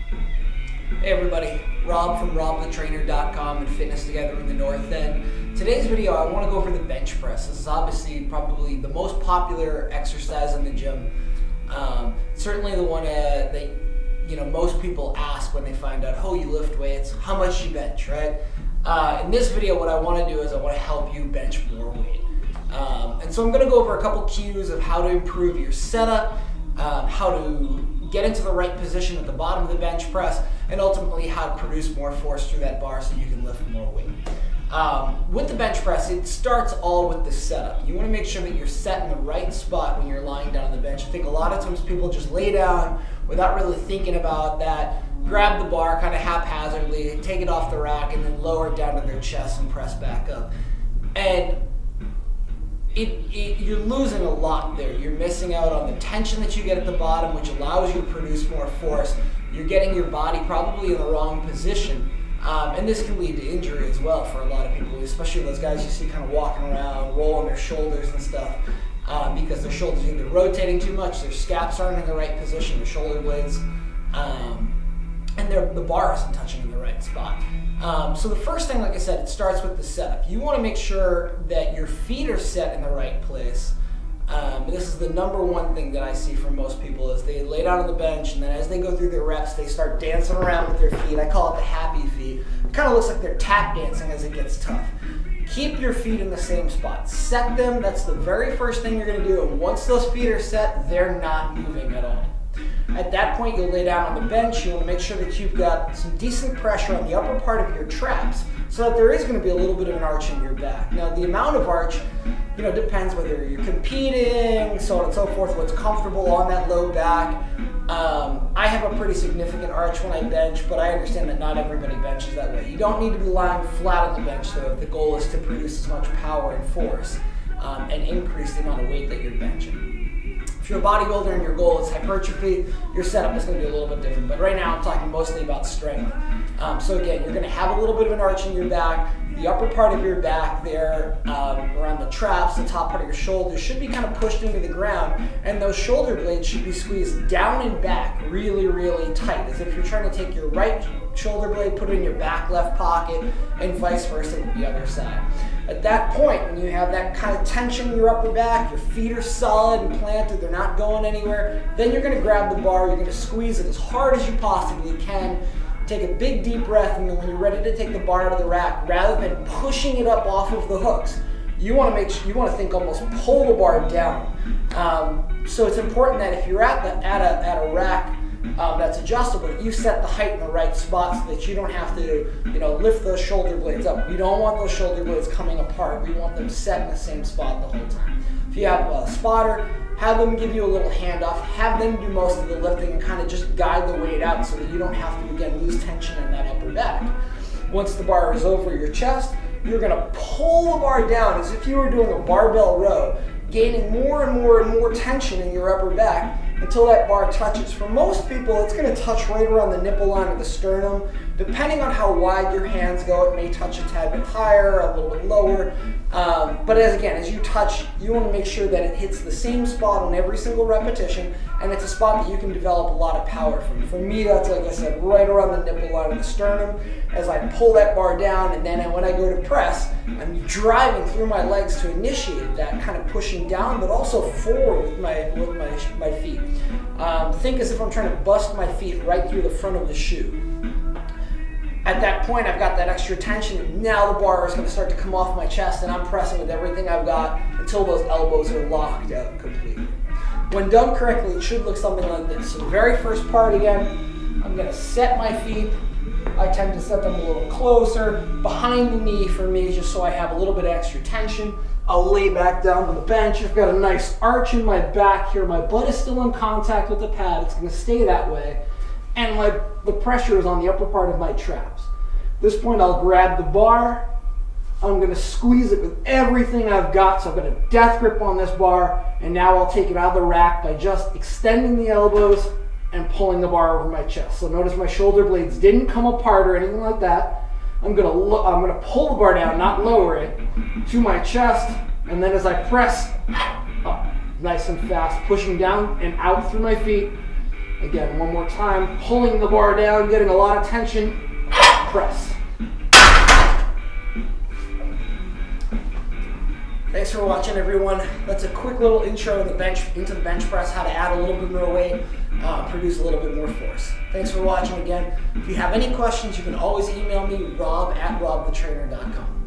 Hey everybody, Rob from robthetrainer.com and Fitness Together in the North End. Today's video I want to go over the bench press. This is obviously probably the most popular exercise in the gym. Certainly the one that most people ask when they find out, oh, you lift weights, how much you bench, right? In this video what I want to do is I want to help you bench more weight. And so I'm going to go over a couple cues of how to improve your setup, how to get into the right position at the bottom of the bench press, and ultimately how to produce more force through that bar so you can lift more weight. With the bench press, it starts all with the setup. You want to make sure that you're set in the right spot when you're lying down on the bench. I think a lot of times people just lay down without really thinking about that, grab the bar kind of haphazardly, take it off the rack, and then lower it down to their chest and press back up. And you're losing a lot there. You're missing out on the tension that you get at the bottom, which allows you to produce more force. You're getting your body probably in the wrong position. And this can lead to injury as well for a lot of people, especially those guys you see kind of walking around, rolling their shoulders and stuff, because their shoulders are either rotating too much, their scaps aren't in the right position, their shoulder blades, and the bar isn't touching in the right spot. So the first thing, like I said, it starts with the setup. You want to make sure that your feet are set in the right place. This is the number one thing that I see from most people is they lay down on the bench, and then as they go through their reps, they start dancing around with their feet. I call it the happy feet. It kind of looks like they're tap dancing as it gets tough. Keep your feet in the same spot. Set them. That's the very first thing you're going to do. And once those feet are set, they're not moving at all. At that point, you'll lay down on the bench. You want to make sure that you've got some decent pressure on the upper part of your traps so that there is going to be a little bit of an arch in your back. Now, the amount of arch, depends whether you're competing, so on and so forth, what's comfortable on that low back. I have a pretty significant arch when I bench, but I understand that not everybody benches that way. You don't need to be lying flat on the bench, though, if the goal is to produce as much power and force and increase the amount of weight that you're benching. If you're a bodybuilder and your goal is hypertrophy, your setup is going to be a little bit different. But right now I'm talking mostly about strength. So again, you're going to have a little bit of an arch in your back. The upper part of your back there, around the traps, the top part of your shoulders should be kind of pushed into the ground, and those shoulder blades should be squeezed down and back really, really tight, as if you're trying to take your right shoulder blade, put it in your back left pocket, and vice versa with the other side. At that point, when you have that kind of tension in your upper back, your feet are solid and planted, they're not going anywhere, then you're going to grab the bar, you're going to squeeze it as hard as you possibly can, take a big deep breath, and then when you're ready to take the bar out of the rack, rather than pushing it up off of the hooks, you want to think almost pull the bar down. So it's important that if you're at a rack that's adjustable, you set the height in the right spot so that you don't have to lift those shoulder blades up. We don't want those shoulder blades coming apart. We want them set in the same spot the whole time. If you have a spotter, have them give you a little handoff, have them do most of the lifting and kind of just guide the weight out so that you don't have to, again, lose tension in that upper back. Once the bar is over your chest, you're going to pull the bar down as if you were doing a barbell row, gaining more and more and more tension in your upper back until that bar touches. For most people, it's going to touch right around the nipple line of the sternum. Depending on how wide your hands go, it may touch a tad bit higher, a little bit lower. But as you touch, you want to make sure that it hits the same spot on every single repetition, and it's a spot that you can develop a lot of power from. For me, that's, like I said, right around the nipple line of the sternum. As I pull that bar down, and then when I go to press, I'm driving through my legs to initiate that, kind of pushing down, but also forward with my feet. Think as if I'm trying to bust my feet right through the front of the shoe. At that point, I've got that extra tension, and now the bar is going to start to come off my chest, and I'm pressing with everything I've got until those elbows are locked out completely. When done correctly, it should look something like this. So the very first part, again, I'm going to set my feet. I tend to set them a little closer, behind the knee for me, just so I have a little bit of extra tension. I'll lay back down on the bench. I've got a nice arch in my back here. My butt is still in contact with the pad. It's going to stay that way. And the pressure is on the upper part of my traps. At this point, I'll grab the bar. I'm going to squeeze it with everything I've got. So I've got a death grip on this bar. And now I'll take it out of the rack by just extending the elbows and pulling the bar over my chest. So notice my shoulder blades didn't come apart or anything like that. I'm going to pull the bar down, not lower it, to my chest. And then as I press up, nice and fast, pushing down and out through my feet, Again, one more time, pulling the bar down, getting a lot of tension, press. Thanks for watching, everyone. That's a quick little intro into the bench press, how to add a little bit more weight, produce a little bit more force. Thanks for watching again. If you have any questions, you can always email me, rob@robthetrainer.com.